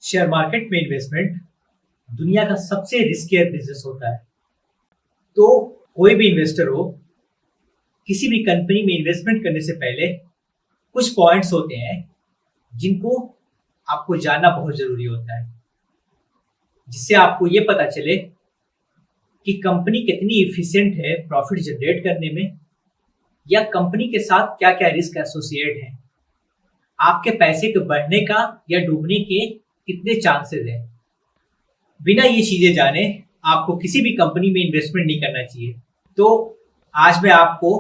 Share market में investment दुनिया का सबसे रिस्कियर बिजनेस होता है। तो कोई भी इन्वेस्टर हो, किसी भी कंपनी में इन्वेस्टमेंट करने से पहले कुछ पॉइंट्स होते हैं जिनको आपको जानना बहुत जरूरी होता है, जिससे आपको ये पता चले कि कंपनी कितनी इफिशिएंट है प्रॉफिट जनरेट करने में, या कंपनी के साथ क्या क्या रिस्क एसोसिएट है, आपके पैसे के बढ़ने का या डूबने के कितने चांसेस हैं। बिना ये चीजें जाने आपको किसी भी कंपनी में इन्वेस्टमेंट नहीं करना चाहिए। तो आज मैं आपको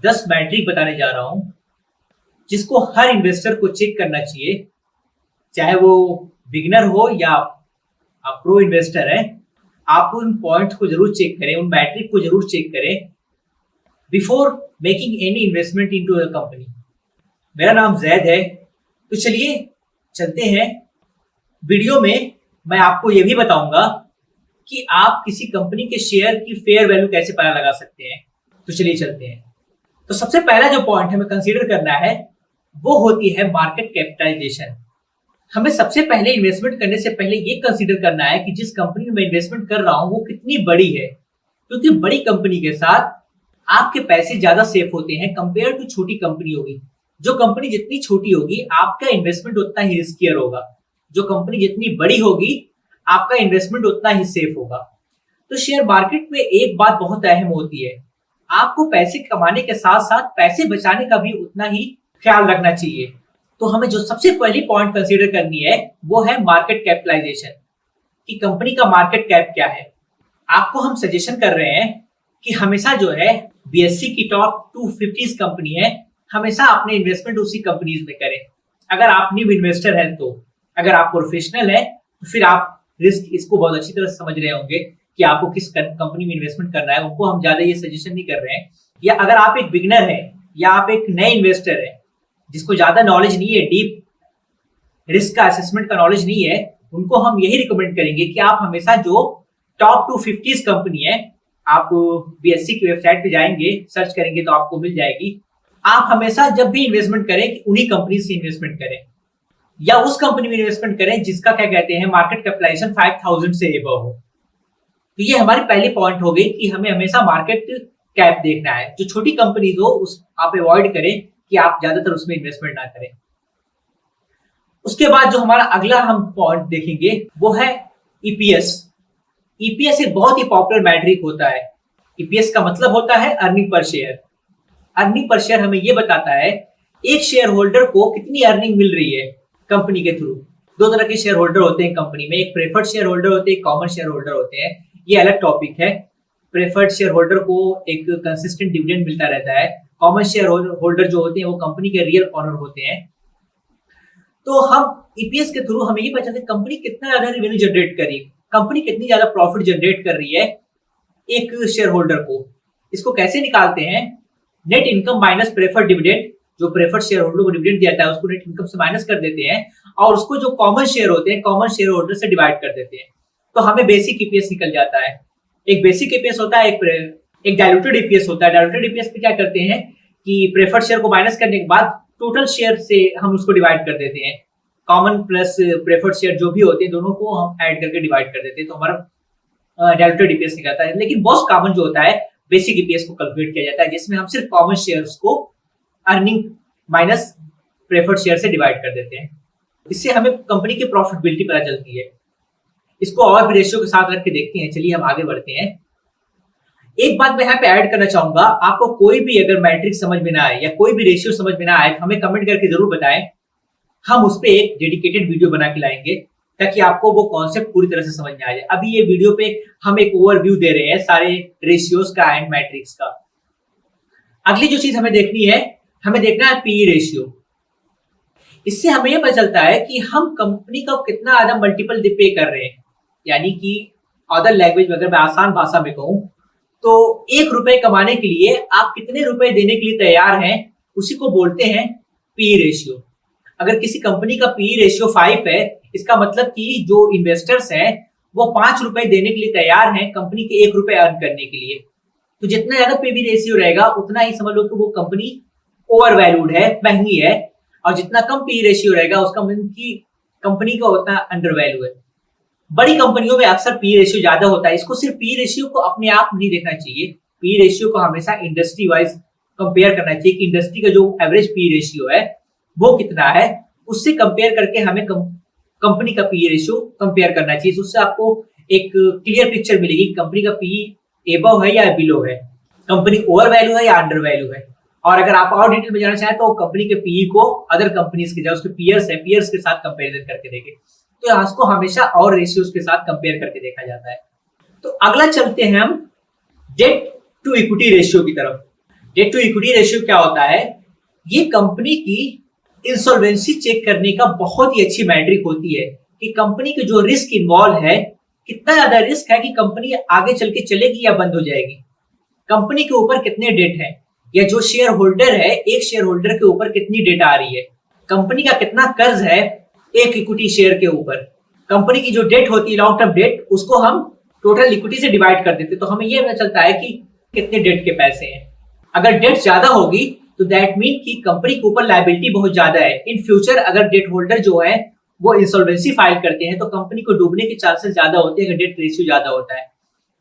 10 मैट्रिक बताने जा रहा हूं जिसको हर इन्वेस्टर को चेक करना चाहिए, चाहे वो बिगिनर हो या आप प्रो इन्वेस्टर है। आप उन पॉइंट्स को जरूर चेक करें, उन मैट्रिक को जरूर चेक करें before making any investment into the company. मेरा नाम जैद है। तो चलिए चलते हैं। वीडियो में मैं आपको यह भी बताऊंगा कि आप किसी कंपनी के शेयर की फेयर वैल्यू कैसे पता लगा सकते हैं। तो चलिए चलते हैं। तो सबसे पहला जो पॉइंट हमें कंसीडर करना है वो होती है मार्केट कैपिटलाइजेशन। हमें सबसे पहले इन्वेस्टमेंट करने से पहले ये कंसीडर करना है कि जिस कंपनी में मैं इन्वेस्टमेंट कर रहा हूं वो कितनी बड़ी है, क्योंकि बड़ी कंपनी के साथ आपके पैसे ज्यादा सेफ होते हैं कंपेयर टू छोटी कंपनी होगी। जो कंपनी जितनी छोटी होगी आपका इन्वेस्टमेंट उतना ही रिस्कियर होगा, जो कंपनी जितनी बड़ी होगी आपका इन्वेस्टमेंट उतना ही सेफ होगा। तो शेयर मार्केट में एक बात बहुत अहम होती है, आपको पैसे कमाने के साथ साथ पैसे बचाने का भी उतना ही ख्याल रखना चाहिए। तो हमें जो सबसे पहली पॉइंट कंसीडर करनी है वो है मार्केट कैपिटलाइजेशन, कि कंपनी का मार्केट कैप क्या है। आपको हम सजेशन कर रहे हैं कि हमेशा जो है बीएससी की टॉप 250 कंपनी है, हमेशा अपने इन्वेस्टमेंट उसी कंपनीज में करें। अगर आप न्यू इन्वेस्टर हैं, तो अगर आप प्रोफेशनल है तो फिर आप रिस्क इसको बहुत अच्छी तरह समझ रहे होंगे कि आपको किस कंपनी में इन्वेस्टमेंट करना है। उनको हम ज्यादा ये सजेशन नहीं कर रहे हैं। या अगर आप एक बिगिनर है या आप एक नए इन्वेस्टर है जिसको ज्यादा नॉलेज नहीं है, डीप रिस्क का असेसमेंट का नॉलेज नहीं है, उनको हम यही रिकमेंड करेंगे कि आप हमेशा जो टॉप 250 कंपनी है, आप बीएससी की वेबसाइट पे जाएंगे, सर्च करेंगे तो आपको मिल जाएगी। आप हमेशा जब भी इन्वेस्टमेंट करें कि उन्हीं कंपनी से इन्वेस्टमेंट करें या उस कंपनी में इन्वेस्टमेंट करें जिसका क्या कहते हैं मार्केट कैपिटलाइजेशन 5000 से एबव हो। तो ये हमारी पहली पॉइंट हो गई कि हमें हमेशा मार्केट कैप देखना है। जो छोटी कंपनीज हो उस आप अवॉइड करें कि आप ज्यादातर उसमें इन्वेस्टमेंट ना करें। उसके बाद जो हमारा अगला हम पॉइंट देखेंगे वो है ईपीएस। ईपीएस एक बहुत ही पॉपुलर मैट्रिक होता है। ईपीएस का मतलब होता है earning per share. Earning per share हमें ये बताता है एक शेयर होल्डर को कितनी अर्निंग मिल रही है कंपनी के थ्रू। दो तरह के शेयर होल्डर होते हैं कंपनी में, एक प्रेफर्ड शेयर होल्डर होते हैं, एक कॉमन शेयर होल्डर होते हैं। ये अलग टॉपिक है। प्रेफर्ड शेयर होल्डर को एक कंसिस्टेंट डिविडेंड मिलता रहता है। कॉमन शेयर होल्डर जो होते हैं वो कंपनी के रियल ऑनर होते हैं। तो हम ईपीएस के थ्रू हमें ये पता चलता है कंपनी कितना ज्यादा रेवेन्यू जनरेट कर रही है, कंपनी कितनी ज्यादा प्रॉफिट जनरेट कर रही है एक शेयर होल्डर को। इसको कैसे निकालते हैं? Net income minus preferred dividend. जो प्रेफर्ड शेयर होल्डर को डिविडेंड दिया था उसको नेट इनकम से माइनस कर देते हैं और उसको जो कॉमन शेयर होते हैं कॉमन शेयर होल्डर से डिवाइड कर देते हैं। तो हमें बेसिक ईपीएस निकल जाता है। एक बेसिक ईपीएस होता है, एक डाइल्यूटेड ईपीएस होता है। डाइल्यूटेड ईपीएस पे क्या करते हैं कि प्रेफर्ड शेयर को माइनस करने के बाद टोटल शेयर से हम उसको डिवाइड कर देते हैं। कॉमन प्लस प्रेफर्ड शेयर जो भी होते हैं दोनों को हम ऐड करके डिवाइड कर देते हैं, तो हमारा डाइल्यूटेड ईपीएस निकलता है। लेकिन बहुत कॉमन जो होता है बेसिक ईपीएस को कैलकुलेट किया जाता है, जिसमें हम सिर्फ कॉमन शेयर्स को अर्निंग माइनस प्रेफर्ड शेयर से डिवाइड कर देते हैं। इससे हमें कंपनी की प्रॉफिटेबिलिटी पता चलती है। इसको और भी रेशियो के साथ रख के देखते हैं। चलिए हम आगे बढ़ते हैं। एक बात मैं यहाँ पे ऐड करना चाहूंगा, आपको कोई भी अगर मैट्रिक समझ में ना आए या कोई भी रेशियो समझ में ना आए तो हमें कमेंट करके जरूर बताएं। हम उस पर एक डेडिकेटेड वीडियो बना के लाएंगे ताकि आपको वो कॉन्सेप्ट पूरी तरह से समझ में आ जाए। अभी ये वीडियो पे हम एक ओवरव्यू दे रहे हैं सारे रेशियोज का एंड मैट्रिक्स का। अगली जो चीज हमें देखनी है, हमें देखना है पीई रेशियो। इससे हमें यह पता चलता है कि हम कंपनी का कितना ज्यादा मल्टीपल पे कर रहे हैं। यानी कि अदर लैंग्वेज में अगर मैं आसान भाषा में कहूं तो 1 रुपए कमाने के लिए आप कितने रुपए देने के लिए तैयार हैं, उसी को बोलते हैं पीई रेशियो। अगर किसी कंपनी का पीई रेशियो 5 है, इसका मतलब कि जो इन्वेस्टर्स हैं वो 5 रुपए देने के लिए तैयार हैं कंपनी के 1 रुपए अर्न करने के लिए। तो जितना ज्यादा पीई रेशियो रहेगा उतना ही समझ लो कि वो कंपनी ओवर वैल्यूड है, महंगी है। और जितना कम पीई रेशियो रहेगा उसका मतलब कि कंपनी का उतना अंडर वैल्यू है। बड़ी कंपनियों में अक्सर पी रेशियो ज्यादा होता है। इसको सिर्फ पी रेशियो को अपने आप नहीं देखना चाहिए, पी रेशियो को हमेशा इंडस्ट्री वाइज कंपेयर करना चाहिए कि इंडस्ट्री का जो एवरेज पी रेशियो है वो कितना है, उससे कंपेयर करके हमें कंपनी का पी रेशियो कंपेयर करना चाहिए। उससे आपको एक क्लियर पिक्चर मिलेगी कंपनी का पी एबव है या बिलो है, कंपनी ओवर वैल्यू है या अंडर वैल्यू है। और अगर आप और डिटेल में जाना चाहें तो कंपनी के पीई को अदर कंपनीज के, उसके पीयर्स के साथ कंपेरिजन करके देखें। तो इसको हमेशा और रेशियोज के साथ कंपेयर करके देखा जाता है। तो अगला चलते हैं हम डेट टू इक्विटी रेशियो की तरफ। डेट टू इक्विटी रेशियो क्या होता है? ये कंपनी की इंसॉल्वेंसी चेक करने का बहुत ही अच्छी मैट्रिक होती है कि कंपनी के जो रिस्क इन्वॉल्व है, कितना ज्यादा रिस्क है कि कंपनी आगे चल के चलेगी या बंद हो जाएगी, कंपनी के ऊपर कितने डेट है, या जो शेयर होल्डर है एक शेयर होल्डर के ऊपर कितनी डेट आ रही है, कंपनी का कितना कर्ज है एक इक्विटी शेयर के ऊपर, कंपनी की जो डेट होती है लॉन्ग टर्म डेट, उसको हम टोटल इक्विटी से डिवाइड कर देते तो हमें यह पता चलता है कि कितने डेट के पैसे हैं। अगर डेट ज्यादा होगी तो दैट मीन कि कंपनी के ऊपर लायबिलिटी बहुत ज्यादा है। इन फ्यूचर अगर डेट होल्डर जो है वो इंसॉल्वेंसी फाइल करते हैं तो कंपनी को डूबने के चांसेस ज्यादा होते हैं अगर डेट रेशियो ज्यादा होता है।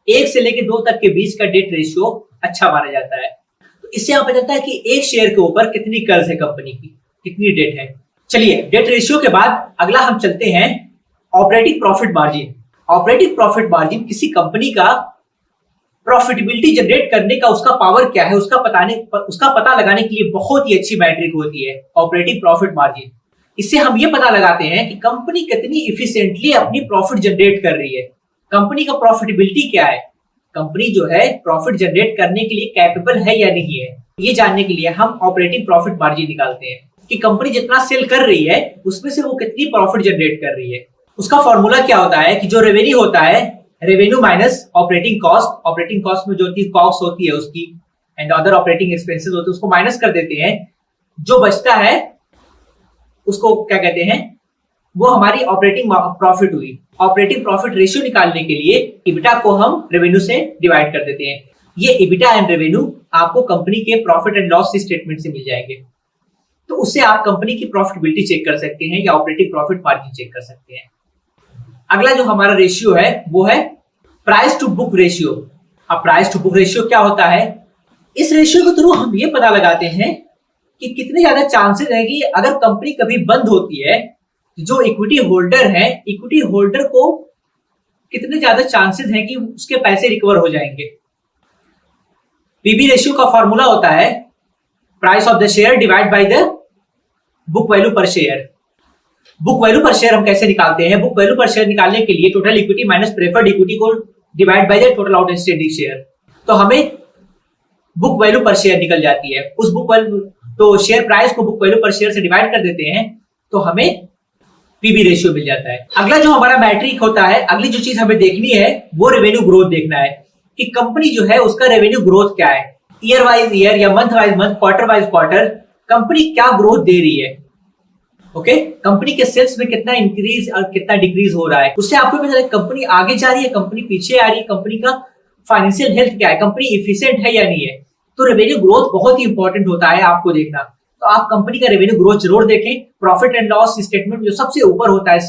1 से लेकर 2 तक के बीच का डेट रेशियो अच्छा माना जाता है। तो इससे यहाँ पता चलता है कि एक शेयर के ऊपर कितनी कर्ज है कंपनी की, कितनी डेट है। चलिए, डेट रेशियो के बाद अगला हम चलते हैं operating profit margin. Operating profit margin किसी कंपनी का प्रॉफिटेबिलिटी जनरेट करने का उसका पावर क्या है उसका पता लगाने के लिए बहुत ही अच्छी मैट्रिक होती है ऑपरेटिंग प्रॉफिट मार्जिन। इससे हम ये पता लगाते हैं कि कंपनी कितनी इफिशिएंटली अपनी प्रॉफिट जनरेट कर रही है, कंपनी का प्रॉफिटेबिलिटी क्या है, कंपनी जो है प्रॉफिट जनरेट करने के लिए कैपेबल है या नहीं है। ये जानने के लिए हम ऑपरेटिंग प्रॉफिट मार्जिन निकालते हैं कि कंपनी जितना सेल कर रही है उसमें से वो कितनी प्रॉफिट जनरेट कर रही है। उसका फॉर्मूला क्या होता है कि जो रेवेन्यू होता है, revenue minus operating cost, operating cost में जो कॉस्ट होती है उसकी एंड अदर ऑपरेटिंग एक्सपेंसेस होते हैं उसको माइनस कर देते हैं, जो बचता है उसको क्या कहते हैं, वो हमारी ऑपरेटिंग प्रॉफिट हुई। ऑपरेटिंग प्रॉफिट रेशियो निकालने के लिए इबिटा को हम रेवेन्यू से डिवाइड कर देते हैं। ये इबिटा एंड रेवेन्यू आपको कंपनी के प्रॉफिट एंड लॉस स्टेटमेंट से मिल जाएंगे, तो उससे आप कंपनी की प्रॉफिटेबिलिटी चेक कर सकते हैं या ऑपरेटिंग प्रॉफिट मार्जिन चेक कर सकते हैं। अगला जो हमारा रेशियो है वो है प्राइस टू बुक रेशियो। अब प्राइस टू बुक रेशियो क्या होता है? इस रेशियो के थ्रू हम ये पता लगाते हैं कि कितने ज्यादा चांसेस है कि अगर कंपनी कभी बंद होती है, जो इक्विटी होल्डर है, इक्विटी होल्डर को कितने ज्यादा चांसेस हैं कि उसके पैसे रिकवर हो जाएंगे। पीबी रेशियो का फॉर्मूला होता है price of the share divide by the book value पर शेयर। बुक वैल्यू पर शेयर हम कैसे निकालते हैं? बुक वैल्यू पर शेयर निकालने के लिए total equity minus preferred equity को divide by the total outstanding share, तो हमें बुक वैल्यू पर शेयर निकल जाती है। उस बुक वैल्यू तो शेयर प्राइस को बुक वैल्यू पर शेयर से डिवाइड कर देते हैं तो हमें पीबी रेशियो मिल जाता है। अगला जो हमारा मैट्रिक होता है, अगली जो चीज हमें देखनी है वो रेवेन्यू ग्रोथ देखना है कि कंपनी जो है उसका रेवेन्यू ग्रोथ क्या है, ईयर वाइज ईयर या month wise month, quarter wise quarter company क्या ग्रोथ दे रही है। ओके, कंपनी के सेल्स में कितना इंक्रीज और कितना डिक्रीज हो रहा है, उससे आपको पता चले कंपनी आगे जा रही है, कंपनी पीछे आ रही है, कंपनी का फाइनेंशियल हेल्थ क्या है, कंपनी इफिशिएंट है या नहीं है। तो रेवेन्यू ग्रोथ बहुत ही इंपॉर्टेंट होता है आपको देखना। तो आप कंपनी का रेवेन्यू ग्रोथ जरूर देखें। प्रॉफिट एंड लॉस स्टेटमेंट जो सबसे ऊपर होता है,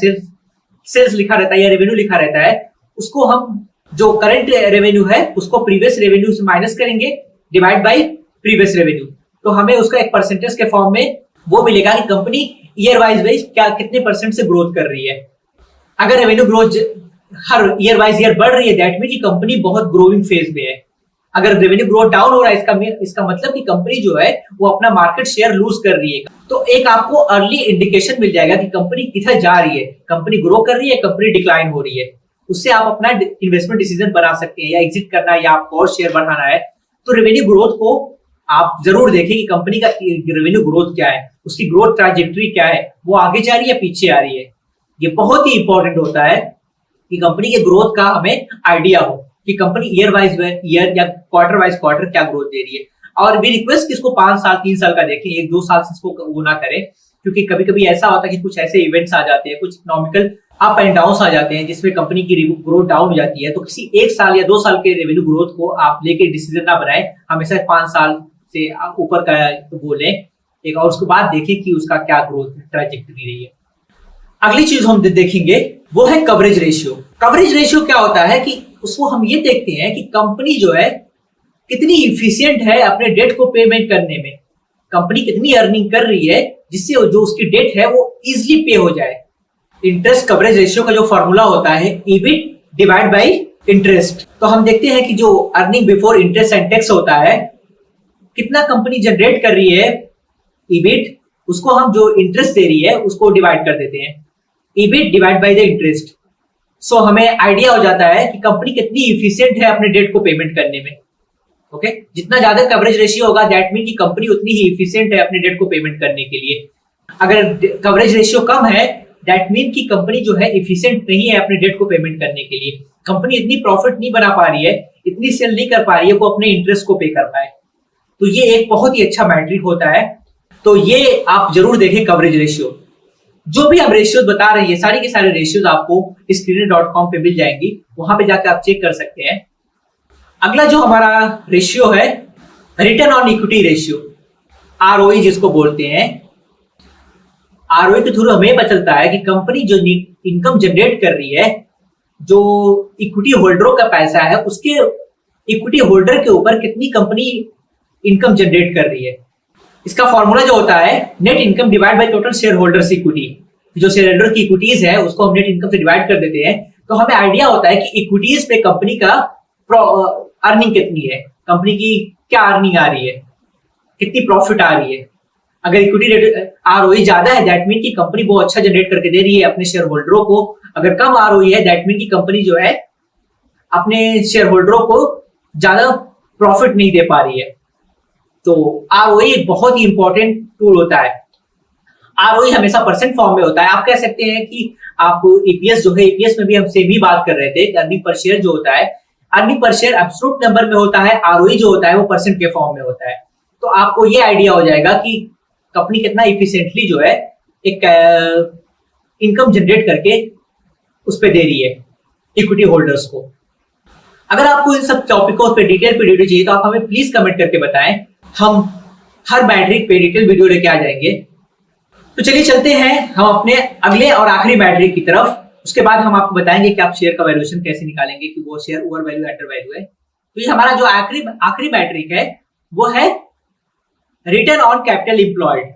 सेल्स लिखा रहता है या रेवेन्यू लिखा रहता है, उसको हम जो करंट रेवेन्यू है उसको प्रीवियस रेवेन्यू से माइनस करेंगे डिवाइड बाय प्रीवियस रेवेन्यू, तो हमें उसका एक परसेंटेज के फॉर्म में वो मिलेगा कि कंपनी ईयर वाइज क्या कितने परसेंट से ग्रोथ कर रही है। अगर रेवेन्यू ग्रोथ हर ईयर वाइज ईयर बढ़ रही है दैट मीन कि कंपनी बहुत ग्रोइंग फेज में है। अगर रेवेन्यू ग्रोथ डाउन हो रहा है इसका मतलब कि कंपनी जो है वो अपना मार्केट शेयर लूज कर रही है। तो एक आपको अर्ली इंडिकेशन मिल जाएगा कि कंपनी किधर जा रही है, कंपनी ग्रो कर रही है, कंपनी डिक्लाइन हो रही है। उससे आप अपना इन्वेस्टमेंट डिसीजन बना सकते हैं, या एग्जिट करना है या आपको और शेयर बढ़ाना है। तो रेवेन्यू ग्रोथ को आप जरूर देखें कि कंपनी का रेवेन्यू ग्रोथ क्या है, उसकी ग्रोथ ट्रांजेक्टरी क्या है, वो आगे जा रही है पीछे आ रही है। ये बहुत ही इंपॉर्टेंट होता है कि कंपनी के ग्रोथ का हमें आइडिया हो कि कंपनी ईयर वाइज ईयर या क्वार्टर वाइज क्वार्टर क्या ग्रोथ दे रही है। और भी रिक्वेस्ट कि इसको 5 साल 3 साल का देखें, 1-2 साल से इसको वो ना करें, क्योंकि कभी कभी ऐसा होता है कि कुछ ऐसे इवेंट्स आ जाते हैं, कुछ इकोनॉमिकल अप एंड डाउन आ जाते हैं जिसमें कंपनी की ग्रोथ डाउन हो जाती है। तो किसी 1 साल या 2 साल के रेवेन्यू ग्रोथ को आप लेके डिसीजन ना बनाएं, हमेशा 5 साल से ऊपर का बोलें एक, और उसके बाद देखें कि उसका क्या ग्रोथ ट्रैजेक्टरी रही है। अगली चीज हम देखेंगे वो है कवरेज रेशियो। कवरेज रेशियो क्या होता है कि उसको हम ये देखते हैं कि कंपनी जो है कितनी इफिशियंट है अपने डेट को पेमेंट करने में, कंपनी कितनी अर्निंग कर रही है जिससे जो उसकी डेट है वो इजिली पे हो जाए। इंटरेस्ट कवरेज रेशियो का जो फॉर्मूला होता है ईबिट डिवाइड बाय इंटरेस्ट। तो हम देखते हैं कि जो earning before interest and tax होता है, कितना कंपनी जनरेट कर रही है ईबिट, उसको हम जो इंटरेस्ट दे रही है उसको डिवाइड कर देते हैं, EBIT divide by the interest. So हमें आइडिया हो जाता है कि कंपनी कितनी इफिशिएंट है अपने डेट को पेमेंट करने में। ओके, जितना ज्यादा कवरेज रेशियो होगा दैट मीन कि कंपनी उतनी ही इफिशिएंट है अपने डेट को पेमेंट करने के लिए। अगर कवरेज रेशियो कम है दैट मीन कि कंपनी जो है इफिशिएंट नहीं है अपने डेट को पेमेंट करने के लिए, कंपनी इतनी प्रॉफिट नहीं बना पा रही है, इतनी सेल नहीं कर पा रही है वो अपने इंटरेस्ट को पे कर पाए। तो ये एक बहुत ही अच्छा मैट्रिक होता है। तो ये आप जरूर देखें कवरेज रेशियो। जो भी हम रेशियोज बता रहे हैं सारी के सारे रेशियोज आपको screener.com पे मिल जाएंगी, वहां पे जाकर आप चेक कर सकते हैं। अगला जो हमारा रेशियो है return on equity ratio, ROE जिसको बोलते हैं। ROE के थ्रू हमें पता चलता है कि कंपनी जो इनकम जनरेट कर रही है, जो इक्विटी होल्डरों का पैसा है उसके इक्विटी होल्डर के ऊपर कितनी कंपनी इनकम जनरेट कर रही है। इसका फॉर्मूला जो होता है net income divide by total share holders equity. जो शेयर होल्डर की इक्विटीज है उसको हम नेट इनकम से डिवाइड कर देते हैं, तो हमें आइडिया होता है कि इक्विटीज पे कंपनी का अर्निंग कितनी है, कंपनी की क्या अर्निंग आ रही है, कितनी प्रॉफिट आ रही है। अगर इक्विटी ROE ज्यादा है दैट मीन की कंपनी बहुत अच्छा जनरेट करके दे रही है अपने शेयर होल्डरों को। अगर कम ROE है दैट मीन की कंपनी जो है अपने शेयर होल्डरों को ज्यादा प्रॉफिट नहीं दे पा रही है। तो ROE एक बहुत ही इंपॉर्टेंट टूल होता है। ROE हमेशा परसेंट फॉर्म में होता है। आप कह सकते हैं कि आप EPS जो है, EPS में भी हम सेम ही बात कर रहे थे, अर्निंग पर शेयर जो होता है, earning per share absolute number में होता है, ROE जो होता है वो परसेंट के फॉर्म में होता है। तो आपको ये आइडिया हो जाएगा कि कंपनी कितना इफिशिएंटली जो है एक इनकम जनरेट करके उस पर दे रही है इक्विटी होल्डर्स को। अगर आपको इन सब टॉपिकों पे डिटेल वीडियो चाहिए तो आप हमें प्लीज कमेंट करके बताएं, हम हर मैट्रिक पे डिटेल वीडियो लेके आ जाएंगे। तो चलिए चलते हैं हम अपने अगले और आखिरी मैट्रिक की तरफ। उसके बाद हम आपको बताएंगे कि आप शेयर का वैल्यूएशन कैसे निकालेंगे कि वो share over value under value है। तो ये हमारा जो आखिरी मैट्रिक है वो है रिटर्न ऑन कैपिटल एम्प्लॉयड।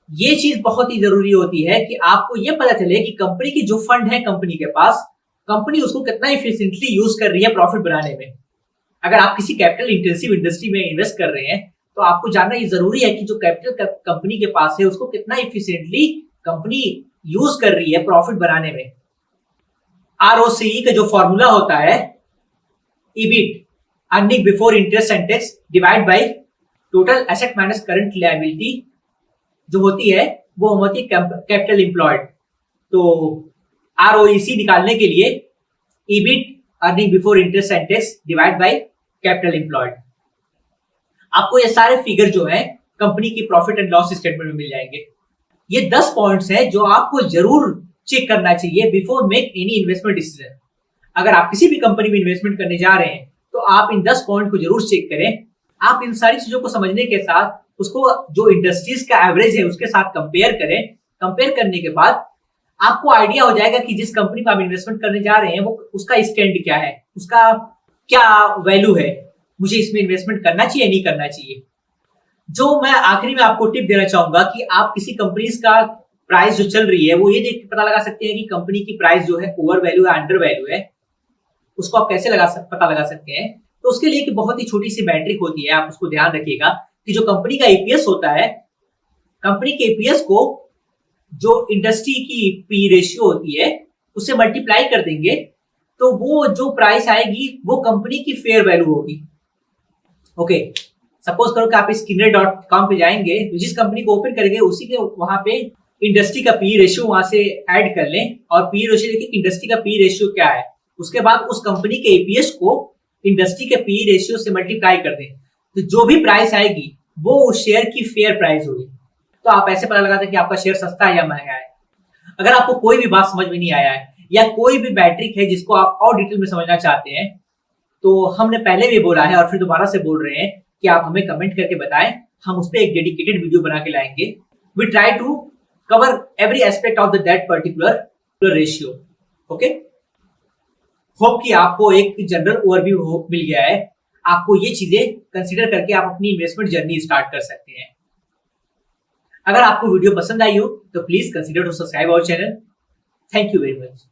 ये चीज बहुत ही जरूरी होती है कि आपको ये पता चले कि कंपनी की जो फंड है कंपनी के पास, कंपनी उसको कितना इफिशिएंटली यूज कर रही है प्रॉफिट बनाने में। अगर आप किसी कैपिटल इंटेंसिव इंडस्ट्री में इन्वेस्ट कर रहे हैं तो आपको जानना ये जरूरी है कि जो कैपिटल कंपनी के पास है उसको कितना इफिशिएंटली कंपनी यूज कर रही है प्रॉफिट बनाने में। ROCE का जो फॉर्मूला होता है EBIT earning before interest and tax divide by total asset minus current liability जो होती है वो होती है कैपिटल एम्प्लॉयड। तो ROEC निकालने के लिए EBIT earning before interest and tax divide by capital employed. आपको ये सारे फिगर जो है कंपनी की प्रॉफिट एंड लॉस स्टेटमेंट में मिल जाएंगे। ये 10 पॉइंट्स हैं जो आपको जरूर चेक करना चाहिए before make any investment decision. अगर आप किसी भी कंपनी में इन्वेस्टमेंट करने जा रहे हैं तो आप इन 10 पॉइंट को जरूर चेक करें। आप इन सारी चीजों को समझने के साथ उसको जो इंडस्ट्रीज का एवरेज है उसके साथ कंपेयर करें। कंपेयर करने के बाद आपको आइडिया हो जाएगा कि जिस कंपनी में आप इन्वेस्टमेंट करने जा रहे हैं वो उसका स्टैंड क्या है, उसका क्या वैल्यू है, मुझे इसमें इन्वेस्टमेंट करना चाहिए नहीं करना चाहिए। जो मैं आखिरी में आपको टिप देना चाहूंगा कि आप किसी कंपनीज का प्राइस जो चल रही है वो ये देख के पता लगा सकते हैं कि कंपनी की प्राइस जो है ओवर वैल्यू या अंडर वैल्यू है, उसको आप कैसे पता लगा सकते हैं। तो उसके लिए एक बहुत ही छोटी सी मैट्रिक होती है, आप उसको ध्यान रखिएगा कि जो कंपनी का EPS होता है, कंपनी के EPS को जो इंडस्ट्री की पी रेशियो होती है उससे मल्टीप्लाई कर देंगे तो वो जो प्राइस आएगी वो कंपनी की फेयर वैल्यू होगी। ओके, सपोज करो कि आप स्किनर.com पे जाएंगे तो जिस कंपनी को ओपन करेंगे उसी के वहां पे इंडस्ट्री का पी रेशियो वहां से ऐड कर लें और पी रेशियो देखिए इंडस्ट्री का पी रेशियो क्या है, उसके बाद उस कंपनी के EPS को इंडस्ट्री के पी रेशियो से मल्टीप्लाई कर दें तो जो भी प्राइस आएगी वो उस शेयर की फेयर प्राइस होगी। तो आप ऐसे पता लगाते हैं कि आपका शेयर सस्ता है या महंगा है। अगर आपको कोई भी बात समझ में नहीं आया है या कोई भी मैट्रिक है जिसको आप और डिटेल में समझना चाहते हैं तो हमने पहले भी बोला है और फिर दोबारा से बोल रहे हैं कि आप हमें कमेंट करके बताएं, हम उस पर एक डेडिकेटेड वीडियो बना के लाएंगे। We try to cover every aspect of that particular ratio. Okay. Hope कि आपको एक जनरल ओवरव्यू मिल गया है। आपको ये चीजें कंसीडर करके आप अपनी इन्वेस्टमेंट जर्नी स्टार्ट कर सकते हैं। अगर आपको वीडियो पसंद आई हो तो please consider to subscribe our channel. Thank you very much.